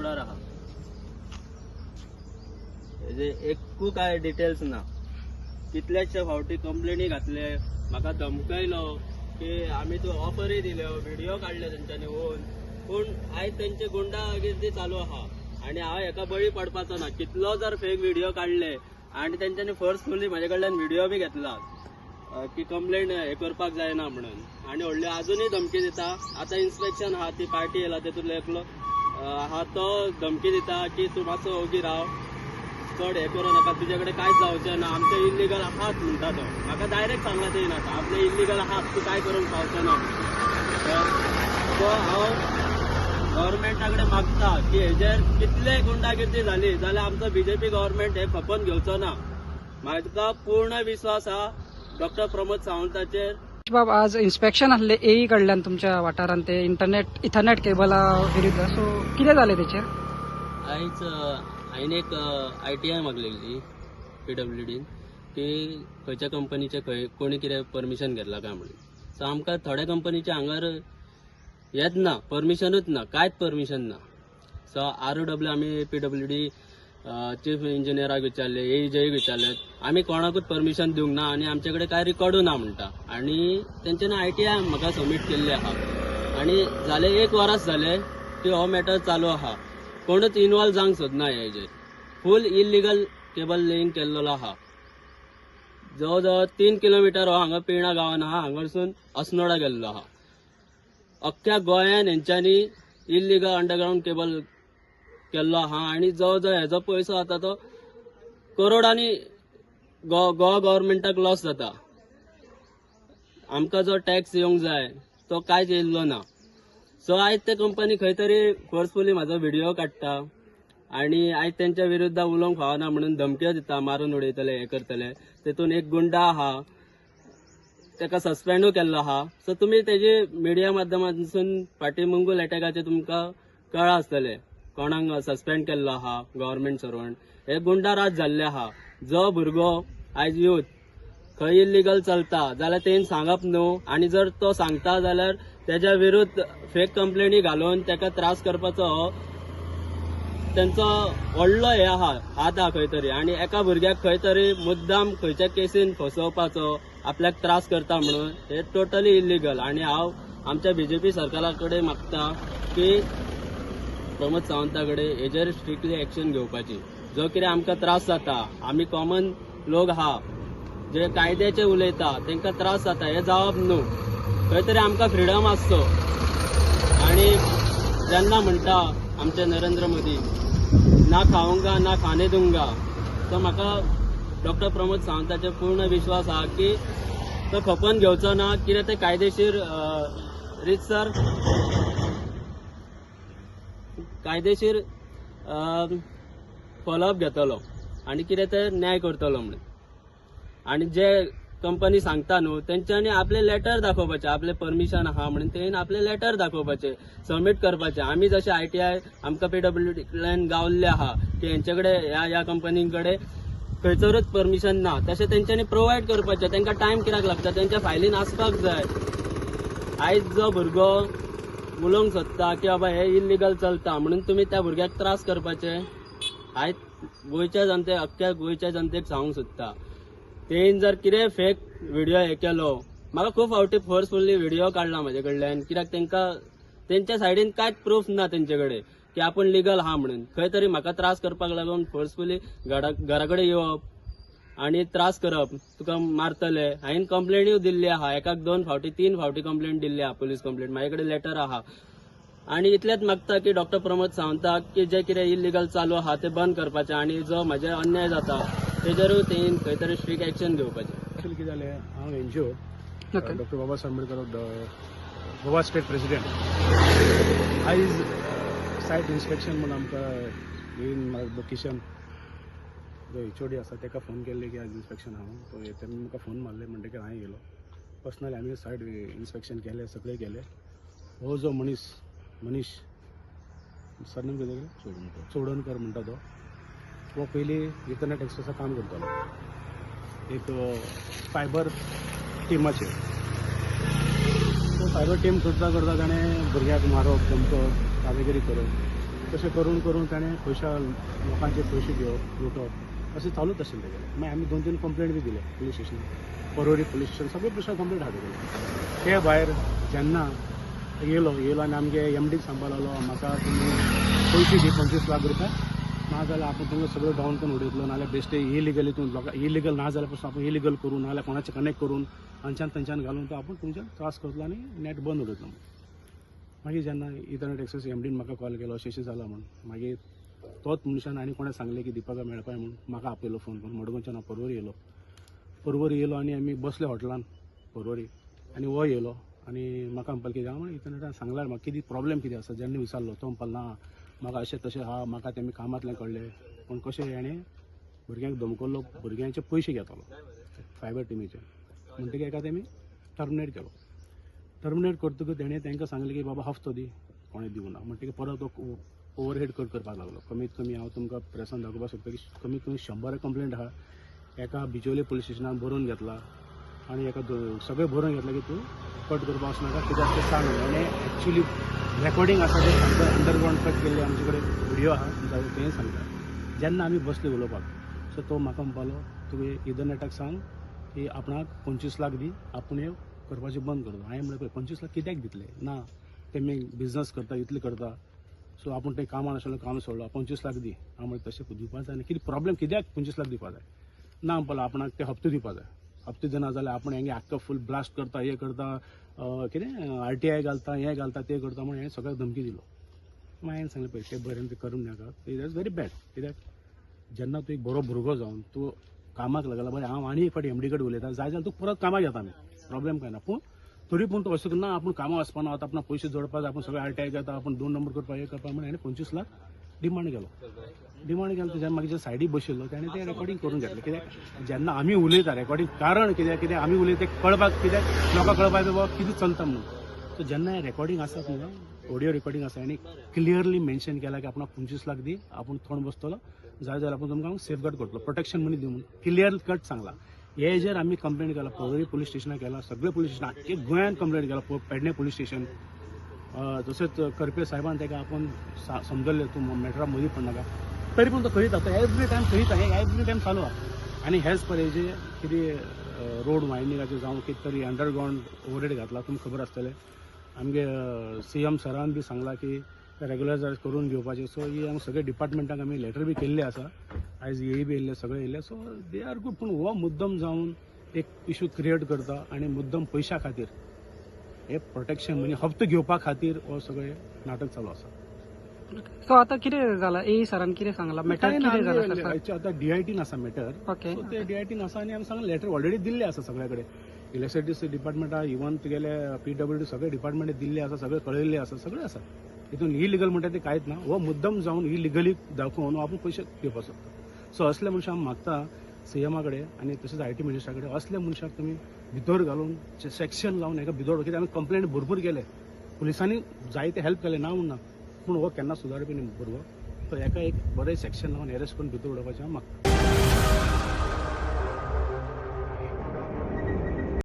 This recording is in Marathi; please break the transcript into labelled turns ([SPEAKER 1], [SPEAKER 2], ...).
[SPEAKER 1] फुडार आहा हेजे एकू काय डिटेल्स ना. कितल्याशे फावटी कंप्लेनी घातले, म्हाका धमकयलो की आमी तू ऑफरी दिल्यो, व्हिडिओ काढले तेंच्यांनी होऊन, पूण आयज तेंचे गुंडागिर्दी चालू आहा आणि हांव हेका बळी पडपाचो ना. कितलो जर फेक व्हिडिओ काढले आणि तेंच्यांनी फोर्सफुली म्हाजे कडल्यान व्हिडिओ बी घेतला की कंप्लेंट हे करपाक जायना म्हणून, आणि व्हडली अजूनही धमकी दिता. आता इन्स्पेक्शन आहा, ती पार्टी येयला तेतूंतलो एकलो आहा तो धमकी दिता की तू मातसो ओगी राव, चड हे करू नका, तुझे कडेन कांयच जावचें ना, आमचे इल्लिगल आहात म्हणटा तो. म्हाका डायरेक्ट सांगला येयना आपले इल्लिगल आहात, तू काय करूंक पावचो ना. सो हांव गव्हर्मेंटा कडेन मागता की हेजेर कितले गुंडागिर्दी जाली जाल्यार आमचो बीजेपी गव्हर्मेंट हे खपोवन घेवचो ना. म्हाका पूर्ण विश्वास हा डॉक्टर प्रमोद सावंताचेर.
[SPEAKER 2] बाब आज इन्स्पेक्शन आसले एई कडल्यान तुमच्या वाठारांत ते इथरनेट केबला विरुद्ध, सो कितें जालें तेचेर?
[SPEAKER 1] आयज हांवें एक ITI मागलेली PWDन की खंयच्या कंपनीचे कोणी कितें परमिशन घेतला काय म्हणून. सो आमकां थोड्या कंपनीचे हांगार येत ना, परमिशनूच ना, कांयच परमिशन ना. सो ROW आमी PWD चीफ इंजिनियराक विचारले, AEJक विचारले, आमी कोणाकूच परमिशन दिवंक ना आणि आमचे कडेन काय रिकॉर्डू ना म्हणटा. आणि तेंच्यानी ITI म्हाका सबमीट केल्ले आहा आणि जाले 1 वरास जाले की हो मॅटर चालू आहा. कोणूच इन्वॉल्व जावंक सोदना हेजेर. फुल इल्लिगल केबल लेईंग केल्लो आहा. जवळ जवळ 3 किलोमीटर हो हांगा पेर्णा गांवान आहा, हांगासून अस्नोडा गेल्लो आहा. अख्ख्या गोंयान हेंच्यांनी इल्लिगल अंडरग्राउंड केबल केल्लो आहा आणि जवळ जवळ हेजो पयसो आता तो करोडांनी गोवा गव्हर्मेंटाक लॉस जाता. आमकां जो टॅक्स येवंक जाय तो कांयच येयल्लो ना. सो आयज ते कंपनी खंय तरी फोर्सफुली म्हाजो व्हिडिओ काडटा आणि आयज तेंच्या विरुद्ध उलोवंक फावना म्हणून धमक्यो दिता, मारून उडयतले, हे करतले. तेतून एक गुंडा आहा, तेका सस्पेंडूय केल्लो आहा. सो तुमी तेजी मिडिया माध्यमांतसून फाटीमुंगूल अटॅकाचे तुमकां कळ्ळां आसतलें कोणाक सस्पेंड केल्लो आहा गव्हर्मेंट सर्वंट. हे गुंडा राज जाल्ले आहा. जो भुरगो आयज यूथ खंय इल्लिगल चलता जाल्यार तेन सांगप न्हू, आणि जर तो सांगता जाल्यार तेज्या विरुद्ध फेक कंप्लेनी घालून तेका त्रास करपाचो तेंचो व्हडलो हे आहा, हात आहा खंय तरी. आणि एका भुरग्याक खंय तरी मुद्दाम खंयच्या केसीन फसोवपाचो, आपल्याक त्रास करता म्हणून, हे टोटली इल्लिगल. आणि हांव आमच्या BJP सरकारा कडेन मागता की प्रमोद सावंता कडेन हेजेर स्ट्रिक्टली एक्शन घेवपाची. जो कितें आमकां त्रास जाता, आमी कॉमन लोक आहा जे कायद्याचे उलयता, तांकां त्रास जाता, हे जावप न्हू. खंय तरी आमकां फ्रिडम आसचो. आणि जेन्ना म्हणटा आमचे नरेंद्र मोदी ना खाऊंगा ना खाणे दूंगा, तो म्हाका डॉक्टर प्रमोद सावंताचेर पूर्ण विश्वास आहा की तो खपोवन घेवचो ना. कितें ते कायदेशीर रितसर कायदेशीर फॉलोअप घेतलो आणि कितें ते न्याय करतलो म्हणून. आणि जे कंपनी सांगता न्हू तेंच्यांनी आपले लेटर दाखोवपाचे, आपले परमिशन आहा म्हणून तेन आपले लेटर दाखोवपाचे, सबमीट करपाचे. आमी जशे ITI आमकां PWD कडल्यान गावल्ले आहा की हेंचे कडेन ह्या कंपनी कडेन खंयसरूच परमिशन ना, तशें तेंच्यांनी प्रोवायड करपाचें. तांकां टायम कित्याक लागता, तेंच्या फायलीन आसपाक जाय. आयज जो भुरगो उलोवंक सोदता की बाबा हे इल्लिगल चलता म्हणून तुमी त्या भुरग्याक त्रास करपाचे. आयज गोंयच्या जनतेक, अख्ख्या गोंयच्या जनतेक सांगूंक सोदता, तेन जर कितें फेक व्हिडिओ हे केलो, म्हाका खूब फावटी फोर्सफुल्ली व्हिडिओ काडला म्हाजे कडल्यान, कित्याक तेंकां तेंच्या सायडीन कांयच प्रूफ ना तेंचे कडेन की आपूण लिगल आहा म्हणून. खंय तरी म्हाका त्रास करपाक लागून फोर्सफुली घरा कडेन येवप आणि त्रास करप, तुका मारतले. हांवें कंप्लेंटूय दिल्ली आहा, एकाक 2 फावटी 3 फावटी कंप्लेंट दिल्ली आहा, पुलीस कंप्लेंट. म्हाजे कडेन लेटर आहा. आणि इतलेंच मागता की डॉक्टर प्रमोद सावंताक की जे कितें इल्लिगल चालू आहा ते बंद करपाचें, आणि जो म्हाजे अन्याय जाता तेजेरूय तेन खंय तरी स्ट्रिक्ट एक्शन घेवपाचें.
[SPEAKER 3] एक्चुअली कितें जालें, हांव NGO doctor Babasaheb Ambedkar Goa state president. आयज सायट इन्स्पेक्शन म्हणून आमकां येवन किशन जो HOD आसा ताका फोन केल्ले की आज इन्स्पेक्शन आहा. तो तेन्ना म्हाका फोन मारले, म्हणटकीर हांवें गेलो. पर्सनली आमी सायट इन्स्पेक्शन केलें, सगळें केलें. हो जो मनीश सरनेम कितें चोडणकर म्हणटा तो पयलीं इथरनेट एक्सप्रेसाक काम करतालो एक फायबर टिमाचेर. तो फायबर टीम करता ताणें भुरग्याक मारप, धमकप, कामेगिरी करप. तशें करून करून ताणें लोकांचे पयशे घेवप लुटप अशें चालूच आशिल्लें तेगेलें. मागीर आमी 2-3 कंप्लेंट बी दिले पुलीस स्टेशनार, परवरी पुलीस स्टेशन सगळे पुलिसांक कंप्लेंट हाडले. ते भायर जेन्ना येयलो आनी आमगे एमडीक सांगपाक लागलो म्हाका तुमी पयशे दी 25 लाख रुपया, नाजाल्यार आपूण तुमकां सगळं डावन करून उडयतलो, नाजाल्यार बेश्टे इलिगल हितून इलिगल ना जाल्यार पासून आपूण इलिगल करून नाजाल्यार कोणाचे कनेक्ट करून हांगच्यान थंयच्यान घालून तो आपूण तुमच्यान त्रास करतलो आनी नेट बंद उडयतलो. मागीर जेन्ना इथरनेट एक्सेस एमडीन म्हाका कॉल केलो अशें जाला म्हूण, मागीर तोच मनशान आनी कोणें सांगलें की दिपका मेळपाय म्हूण म्हाका आपयलो फोन करून. मडगांवच्यान हांव परवरी येयलो आनी आमी बसले हॉटेलान परवरी आनी हो येयलो आनी म्हाका म्हणपाक कितें हांव इथरनेटान सांगल्यार म्हाका कितें प्रॉब्लेम कितें आसा जेन्ना विचारलो तो म्हणपाक ना म्हाका अशें तशें आहा, म्हाका तेमी कामांतलें कळ्ळें पूण कशें हेणें भुरग्यांक धमकल्लो, भुरग्यांचे पयशे घेतालो फायबर टिमीचे, म्हणटकीर एका तेमी टर्मिनेट केलो. टर्मिनेट करतकच तेणें तांकां सांगलें की बाबा हफ्तो दी, कोणें दिवना. म्हणटकीर परत तो ओवरहेड करपाक लागलो. कमीत कमी हांव तुमकां प्रेसान दाखोवपाक शकता की कमीत कमी 100 कंप्लेंट आहा. एका बिचोले पुलीस स्टेशनान बरोवन घेतला आनी एका सगळें बरोवन घेतला की तूं कट करपाक वचनाका कित्याक तें सांग. आनी एक्चुली रेकॉर्डिंग आसा तें अंडरग्रावंड कट केल्ले आमचे कडेन व्हिडिओ आहा तें सांगता. जेन्ना आमी बसले उलोवपाक सो तो म्हाका म्हणपालो तुवें इथरनेटाक सांग की आपणाक 25 लाख दी, आपूण हें करपाचें बंद करता. हांवें म्हणलें 25 लाख कित्याक दितले, ना तेमी बिजनस करता इतलें करता सो आपूण तें कामान आशिल्लें काम सोडलो, 25 लाख दी. हांव म्हणलें तशें दिवपाक जाय, कितें प्रॉब्लेम कित्याक 25 लाख दिवपाक जाय, ना म्हणपालो आपणाक ते हप्ते दिवपाक जाय. हप्ते दिना जाल्यार आपूण हेंगे आख्खो फूल ब्लास्ट करता, हें करता, कितें RTI घालता, हें घालता, तें करता म्हणून हें सगळ्याक धमकी दिलो. मागीर हांवें सांगलें पळय तें बरें तें करूंक नाका, इट इज व्हेरी बॅड. कित्याक जेन्ना तूं एक बरो भुरगो जावन तूं कामाक लागला, बरें हांव आनी एक फावटी एमडी कडेन उलयता, जाय जाल्यार तूं परत कामाक येता आमी, प्रॉब्लेम काय ना. पूण तरी पूण तूं अशें करना आपूण कामाक वचपाना, आतां आपणाक पयशे जोडपाक जाय, आपूण सगळें RTI घेता, आपूण 2 नंबर करपाक हें करपाक म्हणून हांवें 25 लाख डिमांड केलो. तेज्या मागीर सायडीक बशिल्लो ताणें तें रेकॉर्डिंग करून घेतलें. कित्याक जेन्ना आमी उलयता रेकॉर्डिंग कारण कित्याक आमी उलयता तें कळपाक, कित्याक लोकांक कळपाक बाबा कितें चलता म्हणून. सो जेन्ना हें रेकॉर्डिंग आसा न्हू, ऑडियो रेकॉर्डिंग आसा आनी क्लियरली मेन्शन केला की आपणाक 25 लाख दी, आपूण थोंड बसतलो, जाय जाल्यार आपूण तुमकां सेफगार्ड करतलो, प्रोटेक्शन मनी दिवं म्हणून क्लियर कट सांगला. हेजेर आमी कंप्लेंट केला, परवरी पुलीस स्टेशनाक केला, सगळे पुलीस स्टेशन आख्खे गोंयान कंप्लेंट केला, पेडणे पुलीस स्टेशन, तशेंच करपे साहेबान तेका आपूण समजल्लें तूं मॅटरा मदीं पडनाका, तरी पूण तो करीत आसा, एवरी टायम चालू आहा. आनी हेच पर हेजे कितें रोड वायंडिंगाचें जावं कितें तरी अंडरग्रावंड ओवरहेड घातला, तुमकां खबर आसतलें. आमगे CM सरान बी सांगला की रेग्युलर करून घेवपाचें. सो ही आमी सगळे डिपार्टमेंटाक आमी लेटर बी केल्ले आसा, आयज येय बी येयल्ले, सगळे येयल्ले. So they are good. पूण हो मुद्दम जावन एक इशू क्रिएट करता आनी मुद्दम पयशा खातीर हे प्रोटेक्शन म्हणजे हप्तो घेवपा खातीर हो सगळे नाटक चालू आसा.
[SPEAKER 2] सो आता कितें जालां, सरान कितें सांगलां, मॅटर कितें जालां
[SPEAKER 3] आतां DITन आसा मॅटर.
[SPEAKER 2] ओके.
[SPEAKER 3] सो ते DITन आसा आनी आमी सांगलें लेटर ऑलरेडी दिल्ले आसा सगळ्या कडेन. इलेक्ट्रिसिटी डिपार्टमेंटा इवन तुगेले PWD सगळे डिपार्टमेंट दिल्ले आसा, सगळे कळयल्ले आसा, सगळे आसा. हितून इलिगल म्हणटा ते कांयच ना. हो मुद्दम जावन इलिगली दाखोवन आपूण पयशे घेवपाक शकता. सो असल्या मनशाक मागता CM कडेन आनी तशेंच IT मिनिस्टरा कडेन असल्या मनशाक तुमी भितर घालून सेक्शन लावन हेका भितर, कित्याक आमी कंप्लेंट भरपूर केले, पुलिसांनी जायते हेल्प केले ना म्हणना, पूण हो केन्ना सुदारपी न्ही भुरगो. तो हेका एक बरें सेक्शन लावन अरेस्ट करून भितर उडोवपाचें हांव मागता.